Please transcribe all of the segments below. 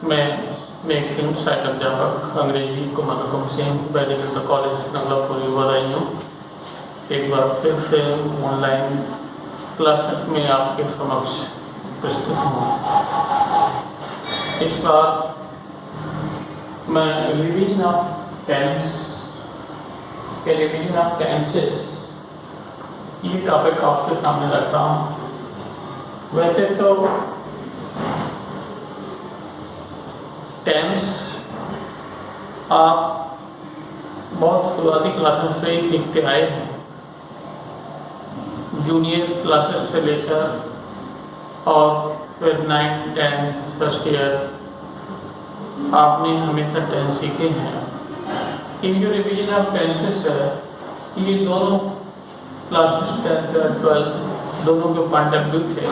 मैं मैक्सिम सहायक अध्यापक अंग्रेजी कुमार हुकुम सिंह वैदिक इंटर कॉलेज नगलापुरी बधाई हूँ। एक बार फिर से ऑनलाइन क्लासेस में आपके समक्ष प्रस्तुत हूँ। इस बार मैं रिवीजन ऑफ टेंसेस ये टॉपिक आपके सामने रख रहा हूँ। वैसे तो टेंस आप बहुत शुरुआती क्लासेस से ही सीखते आए हैं। जूनियर क्लासेस से लेकर और फिर 9, 10 फर्स्ट ईयर आपने हमेशा टेंस सीखे हैं। ये जो रिवीजन ऑफ टेंसेस है ये दोनों क्लासेस 10th और 12th दोनों के पॉइंट ऑफ व्यू से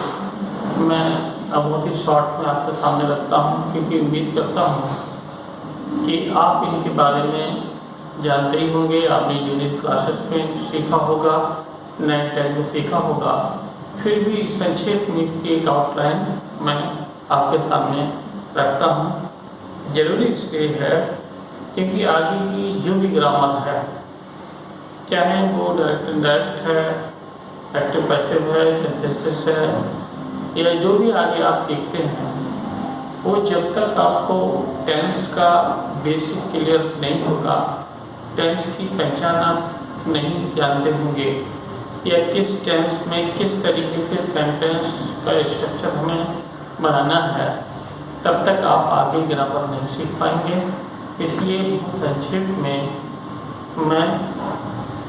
मैं बहुत ही शॉर्ट में आपके सामने रखता हूँ, क्योंकि उम्मीद करता हूँ कि आप इनके बारे में जानते ही होंगे। आपने जूनियर क्लासेस में सीखा होगा, 9, 10 में सीखा होगा। फिर भी संक्षेप में इसकी एक आउटलाइन मैं आपके सामने रखता हूँ। जरूरी इसलिए है क्योंकि आगे की जो भी ग्रामर है, चाहे वो डायरेक्ट इनडायरेक्ट है, एक्टिव पैसिव है, सिंथेसिस है, या जो भी आगे आप सीखते हैं, वो जब तक आपको टेंस का बेसिक क्लियर नहीं होगा, टेंस की पहचान आप नहीं जानते होंगे या किस टेंस में किस तरीके से सेंटेंस का स्ट्रक्चर हमें बनाना है, तब तक आप आगे ग्रामर नहीं सीख पाएंगे। इसलिए संक्षेप में मैं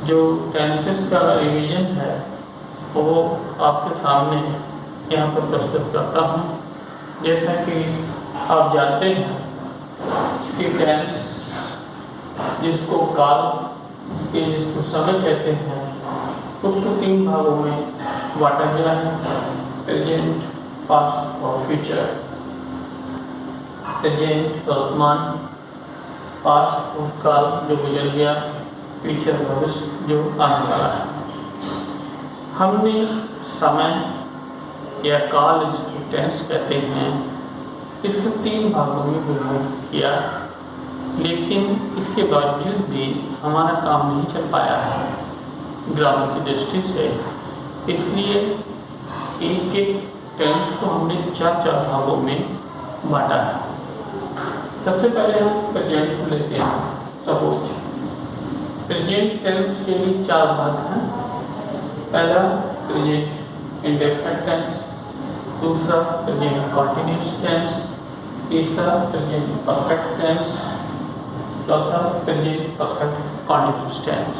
जो टेंसेस का रिवीजन है वो आपके सामने यहाँ पर प्रस्तुत करता हूँ। जैसा कि आप जानते हैं कि टेंस जिसको काल के जिसको समय कहते हैं, उसको 3 भागों में बांटा गया है: प्रेजेंट, पास्ट और फ्यूचर। प्रेजेंट वर्तमान, पास्ट भूतकाल जो गुजर गया, फ्यूचर भविष्य जो आने वाला है। हमने समय या काल जिसको टेंस कहते हैं, इसको 3 भागों में विभाजित किया, लेकिन इसके बावजूद भी हमारा काम नहीं चल पाया है ग्रामर की दृष्टि से। इसलिए एक टेंस को हमने 4 भागों में बांटा है। सबसे पहले हम प्रेजेंट को लेते हैं। सपोज प्रेजेंट टेंस के लिए 4 भाग हैं। पहला प्रेजेंट इंडेफिनिट टेंस, दूसरा प्रेजेंट कॉन्टिन्यूअस टेंस, तीसरा प्रेजेंट परफेक्ट टेंस, चौथा प्रेजेंट परफेक्ट कॉन्टिन्यूअस टेंस।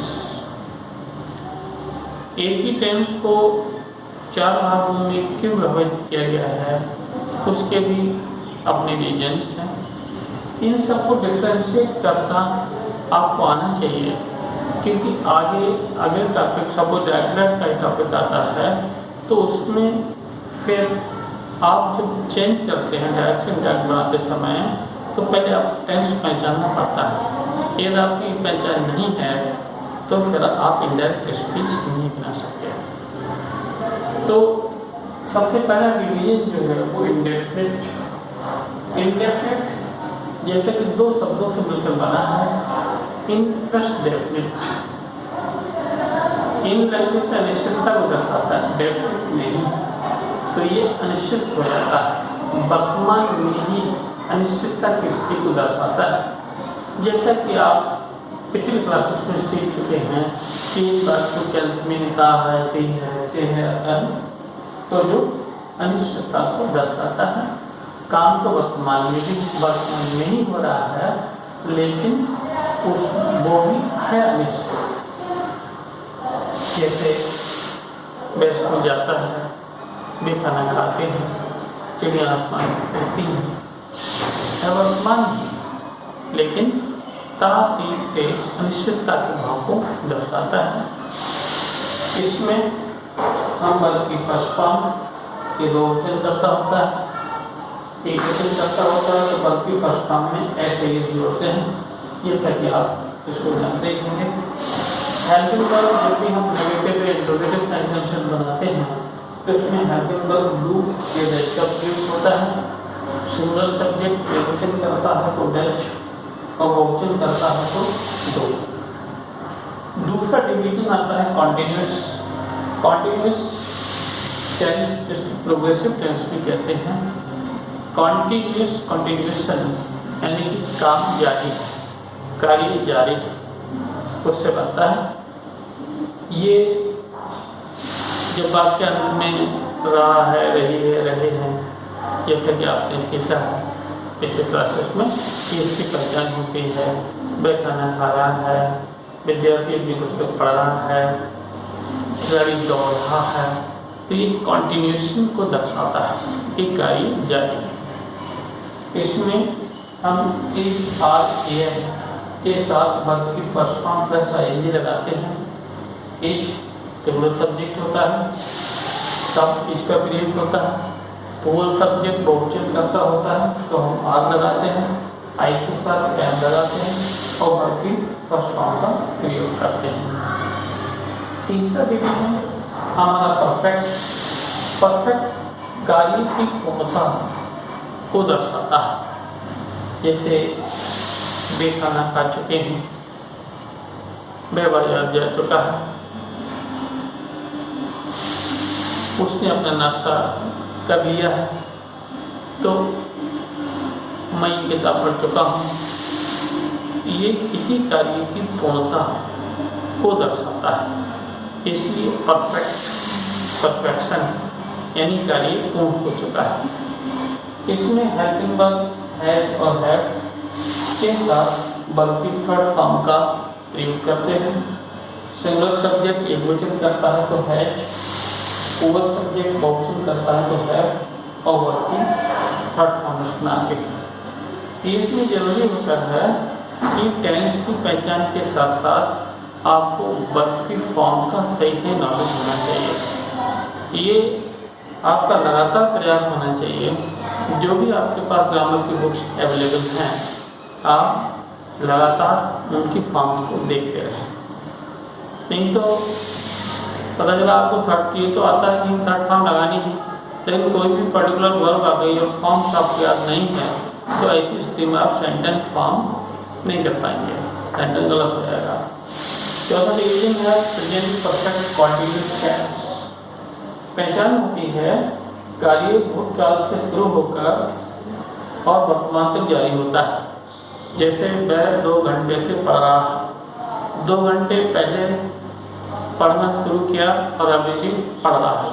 एक ही टेंस को 4 भागों में क्यों विभाजित किया गया है, उसके भी अपने रीजन्स हैं। इन सबको डिफ्रेंशिएट करना आपको आना चाहिए, क्योंकि आगे टॉपिक सपोज डायरेक्ट का टॉपिक आता है तो उसमें फिर आप जब चेंज करते हैं डायरेक्शन टैग बनाते समय, तो पहले आप टेंस पहचानना पड़ता है। यदि आपकी पहचान नहीं है तो फिर आप इनडायरेक्ट स्पीच नहीं बना सकते। तो सबसे पहला डिवीजन जो है वो इंडेफिनिट जैसे कि 2 शब्दों से मिलकर बना है। In plus definite, in language से अनिश्चितता को दर्शाता है, डेफिनिट नहीं तो ये अनिश्चित हो जाता है। वर्तमान में ही अनिश्चितता की स्थिति को दर्शाता है। जैसा कि आप पिछली क्लासेस में सीख चुके हैं कि बात को क्या मिलता है, तो जो अनिश्चितता को दर्शाता है। काम तो वर्तमान में ही हो रहा है, लेकिन वो भी है अनिश्चित। जैसे बेस्ट हो जाता है, भी खाना खाते हैं, चिड़िया आसमान में उड़ती है वर्तमान, लेकिन तासीते अनिश्चितता के भाव को दर्शाता है। इसमें हम वर्ग की फर्स्ट फॉर्म के 2 वचन करता होता है, एक वचन करता होता है, तो वर्ग की फर्स्ट फॉर्म में ऐसे ही जोड़ते हैं, जैसा कि आप इसको जानते ही होंगे। हेल्पिंग वर्ब जब भी हम नेगेटिव या इंट्रोगेटिव सेंटेंसेस बनाते हैं तो इसमें हेल्पिंग वर्ब डू के जैसा प्रयोग होता है। सिंगुलर सब्जेक्ट एकवचन करता है तो डैश और बहुवचन करता है तो दो। दूसरा डिवीजन आता है कॉन्टिन्यूअस। कॉन्टिन्यूअस टेंस जिसको प्रोग्रेसिव टेंस भी कहते हैं। कॉन्टिन्यूअस कंटिन्यूएशन यानी कि काम जारी, कार्य जारी उससे बनता है। ये जब वाक्य अंत में रहा है, रही है, रहे हैं, जैसे कि आपने सीखा है पिछले क्लासेस में कि इसकी पहचान होती है। वह खाना खा रहा है, विद्यार्थी भी पुस्तक पढ़ रहा है, खिलाड़ी दौड़ रहा है, तो ये कॉन्टिन्यूएशन को दर्शाता है कि कार्य जारी। इसमें हम इस आर के साथ वर्ब की फर्स्ट फॉर्म प्लस आईएनजी लगाते हैं। इज सिंगुलर सब्जेक्ट होता है, सब इज का प्रयोग होता है। प्लूरल सब्जेक्ट बहुवचन करता होता है तो हम आर लगाते हैं, आई के साथ एम लगाते हैं और वर्ब की फर्स्ट फॉर्म का प्रयोग करते हैं। तीसरा डिवीजन हमारा परफेक्ट कार्य की पूर्णता को दर्शाता है। जैसे वे खाना खा चुके हैं, वह बाजार जा चुका है, उसने अपना नाश्ता कर लिया है, तो मैं ये किताब पढ़ चुका हूँ। ये किसी कार्य की पूर्णता को दर्शाता है, इसलिए परफेक्शन यानी कार्य पूर्ण हो चुका है। इसमें हेल्पिंग वर्ब हैड और हैव के साथ वर्ब की थर्ड फॉर्म का प्रयोग करते हैं। सिंगुलर सब्जेक्ट एकवचन करता है तो हैज, प्लूरल सब्जेक्ट बहुवचन करता है तो हैव और वर्ब की थर्ड फॉर्म इसमें आती है। इसमें जरूरी होता है कि टेंस की पहचान के साथ साथ आपको वर्ब की फॉर्म का सही से नॉलेज होना चाहिए। ये आपका लगातार प्रयास होना चाहिए। जो भी आपके पास ग्रामर की बुक्स अवेलेबल हैं, आप लगातार उनकी फॉर्म्स को देखते रहें। नहीं तो पता चला आपको थर्ड, ये तो आता है कि थर्ड फॉर्म लगानी है, लेकिन कोई भी पर्टिकुलर वर्ब आ गई और फॉर्म्स आपको याद नहीं है, तो ऐसी स्थिति में आप सेंटेंस फॉर्म नहीं कर पाएंगे, सेंटेंस गलत हो जाएगा। चौथा डिवीजन है प्रेजेंट परफेक्ट कॉन्टिन्यूअस टेंस। पहचान होती है कार्य भूतकाल से शुरू होकर और वर्तमान तक जारी होता है। जैसे वह 2 घंटे से पढ़ रहा है, 2 घंटे पहले पढ़ना शुरू किया और अभी भी पढ़ रहा है।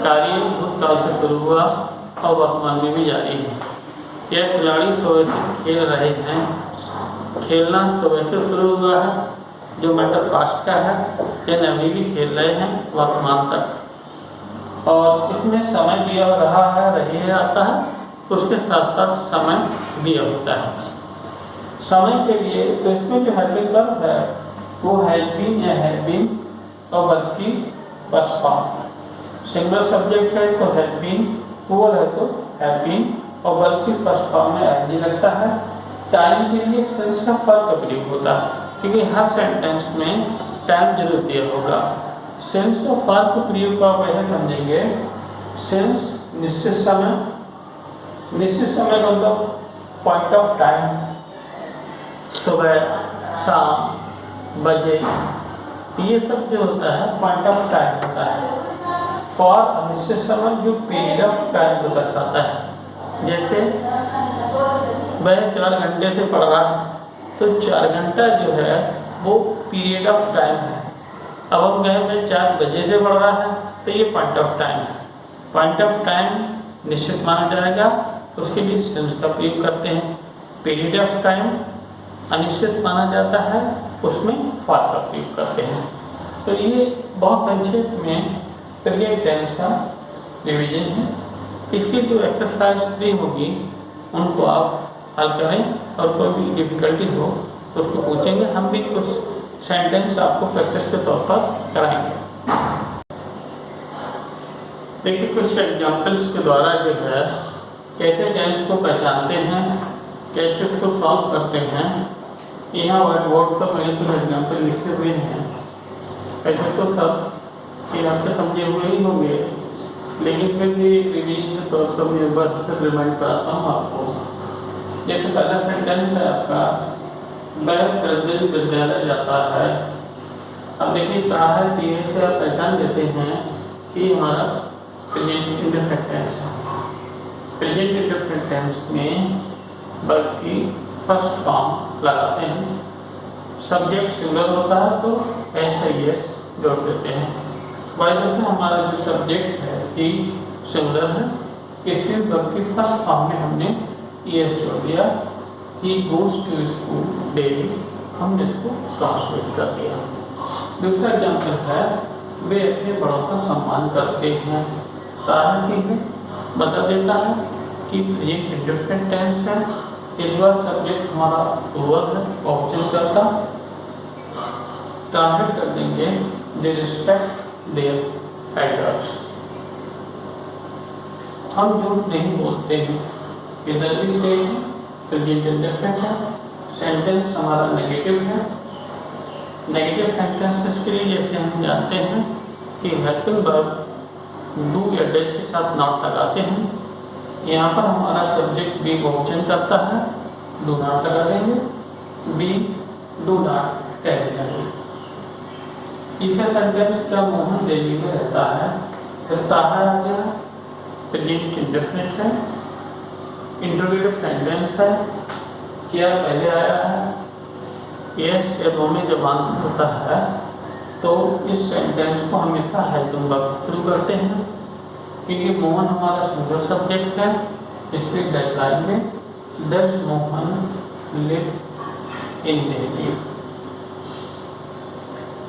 कार्य भूतकाल से शुरू हुआ और वर्तमान में भी जारी है। यह खिलाड़ी सुबह से खेल रहे हैं, खेलना सुबह से शुरू हुआ है, जो मैटर पास्ट का है, यह अभी भी खेल रहे हैं वर्तमान तक। और इसमें समय दिया रहा है, रही है आता है, उसके साथ साथ समय दिया होता है। समय के लिए तो इसमें जो हेल्पिंग वर्ब है वो हैज बीन या हैड बीन और वर्ब की फर्स्ट फॉर्म। सिंगुलर सब्जेक्ट है तो हैड बीन, प्लूरल है तो हैव बीन और वर्ब की फर्स्ट फॉर्म में आईएनजी लगता है। टाइम के लिए सेंस का फर्क का प्रयोग होता है, क्योंकि हर सेंटेंस में टाइम जरूर दिया होगा। सेंस ऑफ फॉर के प्रयोग को आप ऐसे समझेंगे, सेंस निश्चित समय, निश्चित समय का मतलब पॉइंट ऑफ टाइम, सुबह, शाम, बजे, ये सब जो होता है पॉइंट ऑफ टाइम होता है। फॉर अनिश्चित समय जो पीरियड ऑफ टाइम को दर्शाता है। जैसे वह 4 घंटे से पढ़ रहा है, तो 4 घंटा जो है वो पीरियड ऑफ टाइम है। अब हम कहें मैं 4 बजे से पढ़ रहा है, तो ये पॉइंट ऑफ टाइम है। पॉइंट ऑफ टाइम निश्चित माना जाएगा, तो उसके लिए सेंस का प्रयोग करते हैं। पीरियड ऑफ टाइम अनिश्चित माना जाता है, उसमें फॉर का प्रयोग करते हैं। तो ये बहुत संक्षेप में प्रेजेंट टेंस का डिवीजन है। इसकी जो एक्सरसाइज दी होगी उनको आप हल करें, और कोई भी डिफिकल्टी हो तो उसको पूछेंगे। हम भी कुछ सेंटेंस आपको प्रैक्टिस के तौर पर कराएंगे। देखिए कुछ एग्जाम्पल्स के द्वारा जो है कैसे टेंस को पहचानते हैं, कैसे उसको सॉल्व करते हैं। यहाँ व्हाइट बोर्ड पर मैंने कुछ एग्जाम्पल लिखे हुए हैं। ऐसे तो सब ये आपके समझे हुए ही होंगे, लेकिन फिर भी रिवीजन के तौर पर मैं एक बार फिर रिमाइंड कराता हूँ आपको। जैसे पहला सेंटेंस है आपका, वह प्रतिदिन विद्यालय जाता है। अब देखिए कहा है कि से आप पहचान देते हैं कि हमारा प्रेजेंट इंडेफिनिट टेंस है। प्रेजेंट इंडेफिनिट टेंस में बल्कि फर्स्ट फॉर्म लगाते हैं। सब्जेक्ट सिंगुलर होता है तो एस जोड़ देते हैं। वह देखते हैं हमारा जो सब्जेक्ट है कि सिंगुलर है, इसमें बल्कि फर्स्ट फॉर्म में हमने एस जोड़ दिया। He goes to school daily, हमने इसको ट्रांसलेट कर दिया। दूसरा एग्जाम्पल है, वे अपने बड़ों का सम्मान करते हैं। कारण की है बता देता है कि प्रेजेंट इंडेफिनिट टेंस है, इस बार सब्जेक्ट हमारा प्लूरल है, ऑब्जेक्ट करता। ट्रांसलेट कर देंगे दे रिस्पेक्ट देयर एल्डर्स। हम झूठ नहीं बोलते हैं, इधर भी लिखते हैं प्रेजेंट इंडेफिनिट है। सेंटेंस हमारा नेगेटिव है। नेगेटिव सेंटेंसेस के लिए जैसे हम जानते हैं कि हेल्पिंग वर्ब डू या डज के साथ नॉट लगाते हैं। यहाँ पर हमारा सब्जेक्ट बी बहुवचन करता है, डू नॉट लगा देंगे, बी डू नॉट टेल देंगे। तीसरा सेंटेंस क्या मोहन दिल्ली में रहता है, रहता है आ गया, प्रेजेंट इंडेफिनिट है। इंट्रोगेटिव सेंटेंस है, क्या पहले आया है, यस या नो में जब आंसर होता है तो इस सेंटेंस को हमेशा हेल्पिंग वर्ब शुरू करते हैं। क्योंकि मोहन हमारा सिंगुलर सब्जेक्ट है, इसलिए डेडलाइन में does Mohan live in Delhi.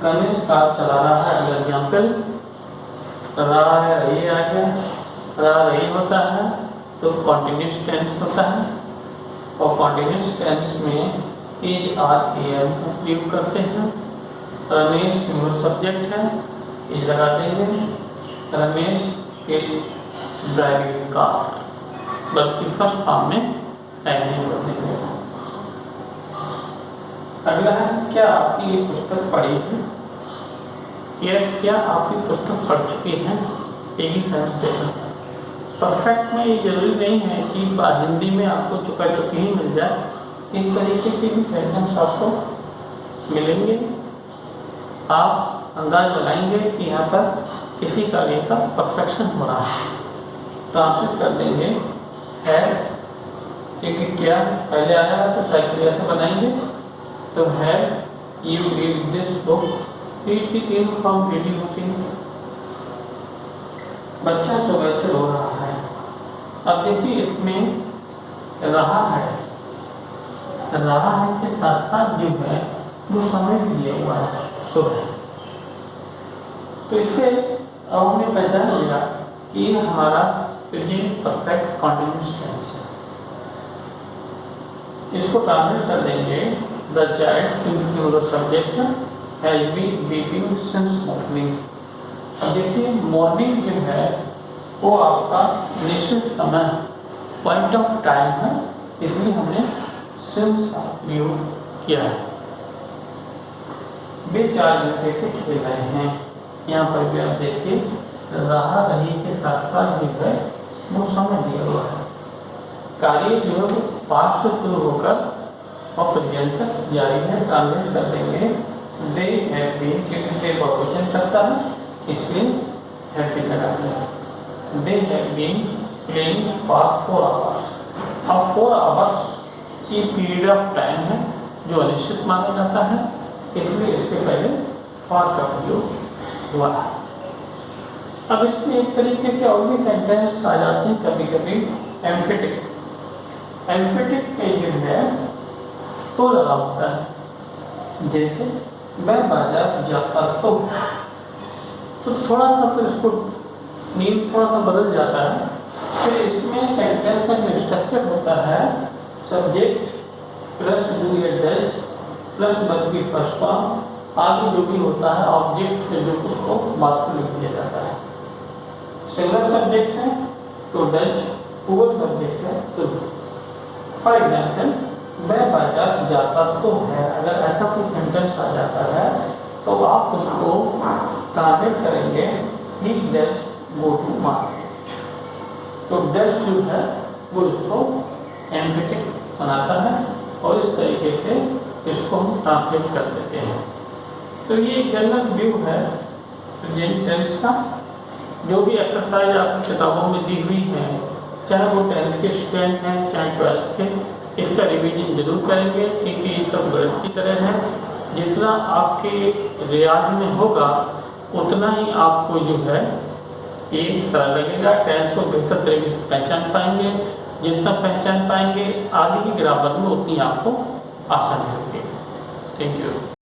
Ramesh car चला रहा है, अगला एग्जाम्पल, रहा है रही आ गया। रहा रही होता है तो कॉन्टिन्यूस टेंस होता है, और कॉन्टिन्यूस टेंस में इज आर एम उपयोग करते हैं। रमेश सिंगुलर सब्जेक्ट है, इज लगा देंगे, रमेश इज ड्राइविंग कार, बल्कि फर्स्ट फॉर्म में नहीं कर देंगे। अगला है, क्या आपकी ये पुस्तक पढ़ी है, या क्या आपकी पुस्तक पढ़ चुकी है, एक ही सेंस देगा। परफेक्ट में ये जरूरी नहीं है कि हिंदी में आपको चुका चुकी ही मिल जाए, इस तरीके के भी सेंटेंस आपको मिलेंगे। आप अंदाज लगाएंगे कि यहाँ पर किसी कार्य का परफेक्शन हो रहा है। ट्रांसलेट कर देंगे है, क्योंकि क्या पहले आया है तो साइकिल ऐसे बनाएंगे, तो है you read this book, read की 3 फॉर्म रीडिंग होती है। बच्चा सुबह से रो रहा है। अब देखिए इसमें रहा है के साथ साथ जो है वो समय भी दिया हुआ है सुबह। तो इससे अब हमने पहचान लिया कि हमारा प्रेजेंट परफेक्ट कॉन्टिन्यूअस टेंस है। इसको ट्रांसलेट कर देंगे, the child singular subject has been weeping since morning. अब देखिए मॉर्निंग जो है वो आपका निश्चित समय पॉइंट ऑफ टाइम है, इसलिए हमने सिंस का प्रयोग किया है। वे 4 घंटे से खेल रहे हैं। यहाँ पर भी आप देखिए रहा रही के साथ साथ जो है वो समय दिया हुआ है। कार्य जो है पास्ट से शुरू होकर और प्रेजेंट तक जारी है। ट्रांसलेट कर देंगे दे हैव बीन, क्योंकि दे बहुवचन करता है इसलिए हैव बीन लगाते हैं। They have been playing for 4 hours. अब 4 आवर्स की पीरियड ऑफ टाइम है जो अनिश्चित माना जाता है, इसलिए इसके पहले फॉर का प्रयोग हुआ है। अब इसमें एक तरीके के और भी सेंटेंस आ जाते हैं कभी कभी एम्फेटिक। एम्फेटिक के जो है तो लगा होता है, जैसे मैं बाजार जाता तो थोड़ा सा फिर इसको नींद थोड़ा सा बदल जाता है। फिर इसमें सेंटेंस का जो स्ट्रक्चर होता है सब्जेक्ट प्लस डू या डज प्लस वर्ब की फर्स्ट फॉर्म, आगे जो भी होता है ऑब्जेक्ट जो उसको बाद में लिख दिया जाता है। सिंगुलर सब्जेक्ट है तो डज, प्लूरल सब्जेक्ट है तो डू। फॉर एग्जाम्पल मैं बाजार जाता तो है, अगर ऐसा कोई सेंटेंस आ जाता है तो आप उसको ट्रांसलेट करेंगे he does go to market. तो डज जो है वो उसको एम्फेटिक बनाता है और इस तरीके से इसको हम ट्रांसलेट कर देते हैं। तो ये एक जनरल व्यू है प्रेजेंट टेंस का। जो भी एक्सरसाइज आपकी किताबों में दी हुई है, चाहे वो 10th के स्टूडेंट हैं चाहे 12th के, इसका रिवीजन जरूर करेंगे क्योंकि ये सब गणित की तरह है। जितना आपके रियाज में होगा उतना ही आपको जो है ये सरल लगेगा, टेंस को बेहतर तरीके से पहचान पाएंगे। जितना पहचान पाएंगे आगे की ग्रामर में उतनी आपको आसानी होगी। Thank you.